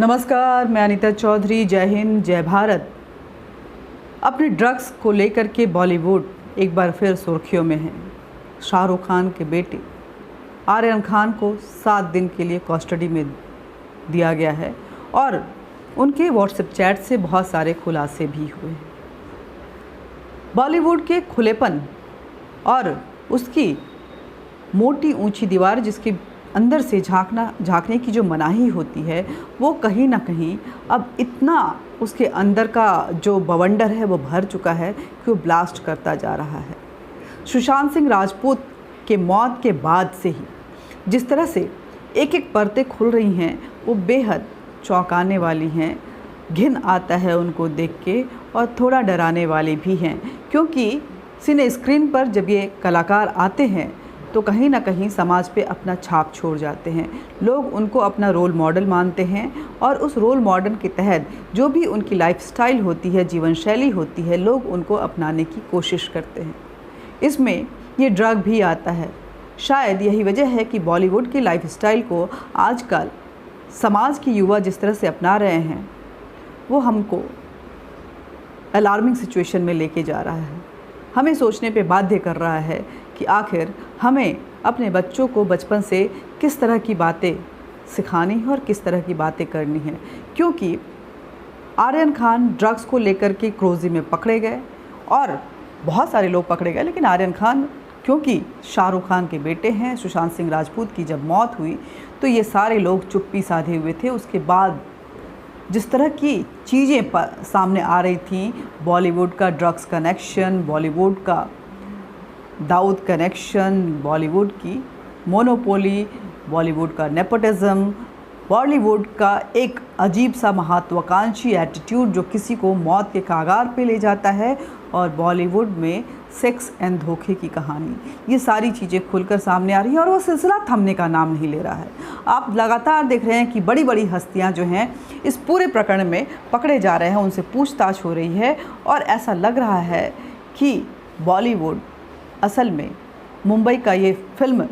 नमस्कार, मैं अनीता चौधरी। जय हिंद, जय भारत। अपने ड्रग्स को लेकर के बॉलीवुड एक बार फिर सुर्खियों में है। शाहरुख खान के बेटे आर्यन खान को 7 दिन के लिए कस्टडी में दिया गया है और उनके व्हाट्सएप चैट से बहुत सारे खुलासे भी हुए हैं। बॉलीवुड के खुलेपन और उसकी मोटी ऊंची दीवार, जिसके अंदर से झांकने की जो मनाही होती है, वो कहीं ना कहीं अब इतना उसके अंदर का जो बवंडर है वो भर चुका है कि वो ब्लास्ट करता जा रहा है। सुशांत सिंह राजपूत के मौत के बाद से ही जिस तरह से एक एक परतें खुल रही हैं, वो बेहद चौंकाने वाली हैं। घिन आता है उनको देख के और थोड़ा डराने वाली भी हैं, क्योंकि सिने स्क्रीन पर जब ये कलाकार आते हैं तो कहीं ना कहीं समाज पे अपना छाप छोड़ जाते हैं। लोग उनको अपना रोल मॉडल मानते हैं और उस रोल मॉडल के तहत जो भी उनकी लाइफस्टाइल होती है, जीवन शैली होती है, लोग उनको अपनाने की कोशिश करते हैं। इसमें ये ड्रग भी आता है। शायद यही वजह है कि बॉलीवुड की लाइफस्टाइल को आजकल समाज की युवा जिस तरह से अपना रहे हैं, वो हमको अलार्मिंग सिचुएशन में लेके जा रहा है। हमें सोचने पे बाध्य कर रहा है कि आखिर हमें अपने बच्चों को बचपन से किस तरह की बातें सिखानी है और किस तरह की बातें करनी है। क्योंकि आर्यन खान ड्रग्स को लेकर के क्रोजी में पकड़े गए और बहुत सारे लोग पकड़े गए, लेकिन आर्यन खान क्योंकि शाहरुख खान के बेटे हैं, सुशांत सिंह राजपूत की जब मौत हुई तो ये सारे लोग चुप्पी साधे हुए थे। उसके बाद जिस तरह की चीज़ें सामने आ रही थी, बॉलीवुड का ड्रग्स कनेक्शन, बॉलीवुड का दाऊद कनेक्शन, बॉलीवुड की मोनोपोली, बॉलीवुड का नेपोटिज्म, बॉलीवुड का एक अजीब सा महत्वाकांक्षी एटीट्यूड जो किसी को मौत के कागार पे ले जाता है, और बॉलीवुड में सेक्स एंड धोखे की कहानी, ये सारी चीज़ें खुलकर सामने आ रही हैं और वो सिलसिला थमने का नाम नहीं ले रहा है। आप लगातार देख रहे हैं कि बड़ी बड़ी हस्तियां जो हैं इस पूरे प्रकरण में पकड़े जा रहे हैं, उनसे पूछताछ हो रही है और ऐसा लग रहा है कि बॉलीवुड असल में मुंबई का ये फिल्म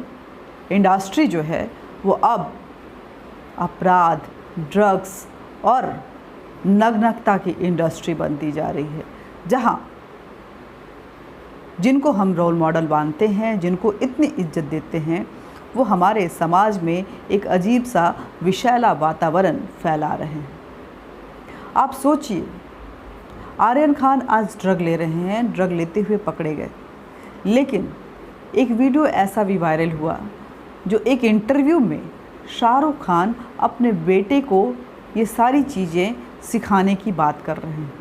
इंडस्ट्री जो है वो अब अपराध, ड्रग्स और नग्नता की इंडस्ट्री बनती जा रही है, जहां जिनको हम रोल मॉडल मानते हैं, जिनको इतनी इज्जत देते हैं, वो हमारे समाज में एक अजीब सा विषैला वातावरण फैला रहे हैं। आप सोचिए, आर्यन खान आज ड्रग ले रहे हैं, ड्रग लेते हुए पकड़े गए, लेकिन एक वीडियो ऐसा भी वायरल हुआ जो एक इंटरव्यू में शाहरुख खान अपने बेटे को ये सारी चीज़ें सिखाने की बात कर रहे हैं।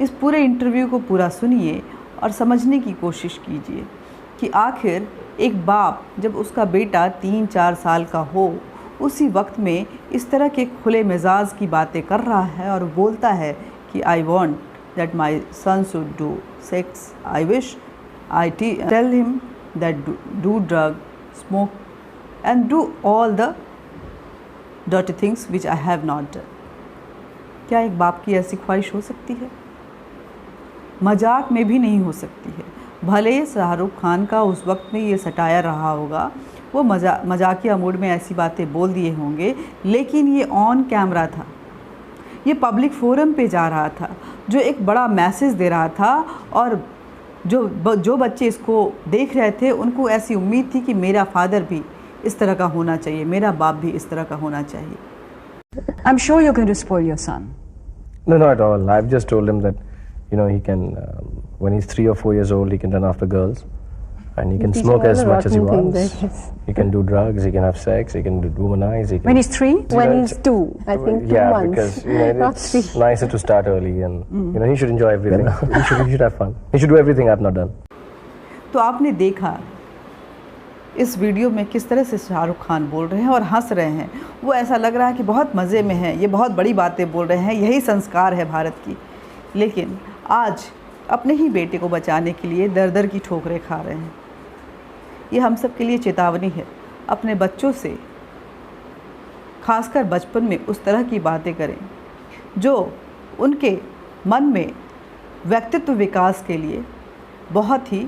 इस पूरे इंटरव्यू को पूरा सुनिए और समझने की कोशिश कीजिए कि आखिर एक बाप जब उसका बेटा 3-4 साल का हो, उसी वक्त में इस तरह के खुले मिजाज की बातें कर रहा है और बोलता है कि I want that my son should do sex, I wish I tell him that do drug, smoke and do all the dirty things which I have not done। क्या एक बाप की ऐसी ख्वाहिश हो सकती है? मजाक में भी नहीं हो सकती है। भले शाहरुख खान का उस वक्त में ये सटाया रहा होगा, वो मजाकिया मूड में ऐसी बातें बोल दिए होंगे, लेकिन ये ऑन कैमरा था, ये पब्लिक फोरम पे जा रहा था, जो एक बड़ा मैसेज दे रहा था। और जो बच्चे इसको देख रहे थे, उनको ऐसी उम्मीद थी कि मेरा फादर भी इस तरह का होना चाहिए, मेरा बाप भी इस तरह का होना चाहिए। I'm sure you're going to spoil your son. No, not at all. I've just told him that, he can, when he's 3 or 4 years old, he can run after girls, and he can smoke as much as he wants. He can do drugs, he can have sex, he can womanize. He can, when he's 3? When he's 2, I think 2 months. Because not it's 3. nicer to start early, and he should enjoy everything. he should have fun. He should do everything I've not done. तो आपने देखा इस video में किस तरह से शाहरुख खान बोल रहे हैं और हंस रहे हैं। वो ऐसा लग रहा है कि बहुत मज़े में है, ये बहुत बड़ी बातें बोल रहे हैं, यही संस्कार है भारत की। लेकिन आज अपने ही बेटे को बचाने के लिए दर दर की ठोकरें खा रहे हैं। ये हम सब के लिए चेतावनी है। अपने बच्चों से खासकर बचपन में उस तरह की बातें करें जो उनके मन में व्यक्तित्व विकास के लिए बहुत ही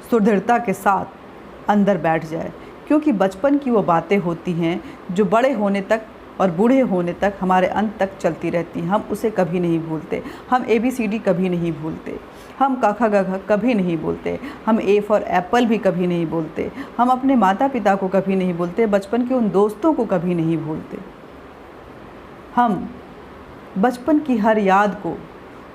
सुदृढ़ता के साथ अंदर बैठ जाए, क्योंकि बचपन की वो बातें होती हैं जो बड़े होने तक और बूढ़े होने तक, हमारे अंत तक चलती रहती हैं। हम उसे कभी नहीं भूलते। हम ABCD कभी नहीं भूलते। हम क ख ग घ कभी नहीं बोलते। हम A फॉर एप्पल भी कभी नहीं बोलते। हम अपने माता पिता को कभी नहीं भूलते। बचपन के उन दोस्तों को कभी नहीं भूलते। हम बचपन की हर याद को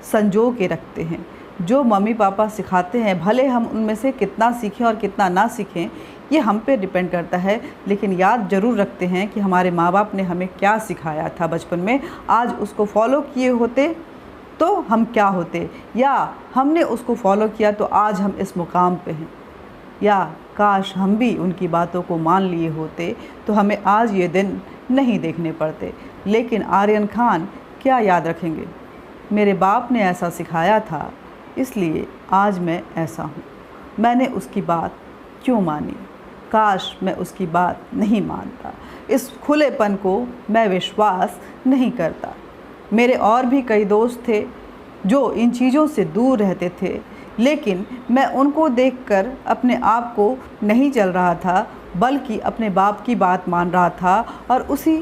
संजो के रखते हैं। जो मम्मी पापा सिखाते हैं, भले हम उनमें से कितना सीखें और कितना ना सीखें, ये हम पे डिपेंड करता है, लेकिन याद ज़रूर रखते हैं कि हमारे माँ बाप ने हमें क्या सिखाया था बचपन में। आज उसको फॉलो किए होते तो हम क्या होते, या हमने उसको फॉलो किया तो आज हम इस मुकाम पे हैं। या काश हम भी उनकी बातों को मान लिए होते तो हमें आज ये दिन नहीं देखने पड़ते। लेकिन आर्यन खान क्या याद रखेंगे, मेरे बाप ने ऐसा सिखाया था इसलिए आज मैं ऐसा हूँ। मैंने उसकी बात क्यों मानी, काश मैं उसकी बात नहीं मानता। इस खुलेपन को मैं विश्वास नहीं करता। मेरे और भी कई दोस्त थे जो इन चीज़ों से दूर रहते थे, लेकिन मैं उनको देखकर अपने आप को नहीं चल रहा था, बल्कि अपने बाप की बात मान रहा था और उसी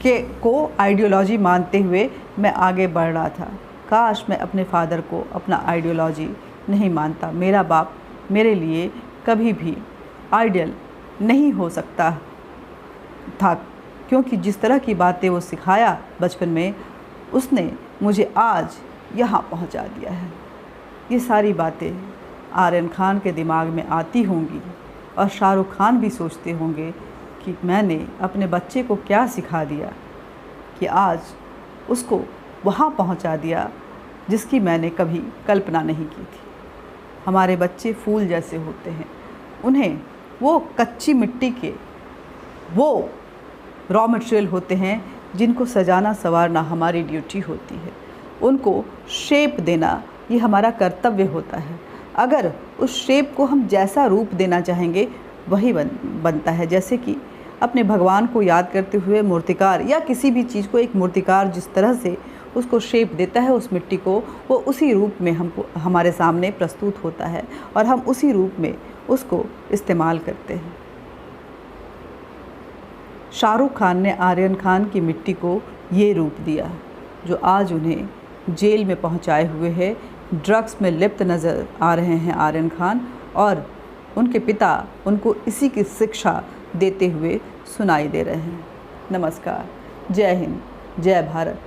के को आइडियोलॉजी मानते हुए मैं आगे बढ़ रहा था। काश मैं अपने फादर को अपना आइडियोलॉजी नहीं मानता। मेरा बाप मेरे लिए कभी भी आइडियल नहीं हो सकता था, क्योंकि जिस तरह की बातें वो सिखाया बचपन में, उसने मुझे आज यहाँ पहुँचा दिया है। ये सारी बातें आर्यन खान के दिमाग में आती होंगी और शाहरुख खान भी सोचते होंगे कि मैंने अपने बच्चे को क्या सिखा दिया कि आज उसको वहाँ पहुँचा दिया जिसकी मैंने कभी कल्पना नहीं की थी। हमारे बच्चे फूल जैसे होते हैं। उन्हें वो कच्ची मिट्टी के वो रॉ मटेरियल होते हैं जिनको सजाना संवारना हमारी ड्यूटी होती है। उनको शेप देना ये हमारा कर्तव्य होता है। अगर उस शेप को हम जैसा रूप देना चाहेंगे वही बनता है। जैसे कि अपने भगवान को याद करते हुए मूर्तिकार या किसी भी चीज़ को एक मूर्तिकार जिस तरह से उसको शेप देता है उस मिट्टी को, वो उसी रूप में हमको हमारे सामने प्रस्तुत होता है और हम उसी रूप में उसको इस्तेमाल करते हैं। शाहरुख खान ने आर्यन खान की मिट्टी को ये रूप दिया जो आज उन्हें जेल में पहुंचाए हुए है। ड्रग्स में लिप्त नज़र आ रहे हैं आर्यन खान और उनके पिता उनको इसी की शिक्षा देते हुए सुनाई दे रहे हैं। नमस्कार, जय हिंद, जय भारत।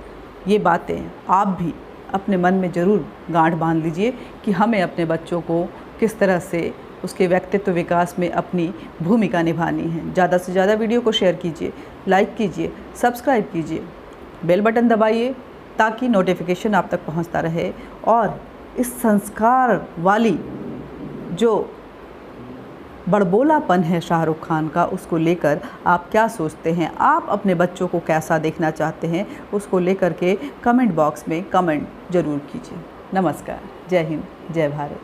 ये बातें आप भी अपने मन में ज़रूर गांठ बांध लीजिए कि हमें अपने बच्चों को किस तरह से उसके व्यक्तित्व विकास में अपनी भूमिका निभानी है। ज़्यादा से ज़्यादा वीडियो को शेयर कीजिए, लाइक कीजिए, सब्सक्राइब कीजिए, बेल बटन दबाइए ताकि नोटिफिकेशन आप तक पहुंचता रहे। और इस संस्कार वाली जो बड़बोलापन है शाहरुख खान का, उसको लेकर आप क्या सोचते हैं, आप अपने बच्चों को कैसा देखना चाहते हैं, उसको लेकर के कमेंट बॉक्स में कमेंट ज़रूर कीजिए। नमस्कार, जय हिंद, जय भारत।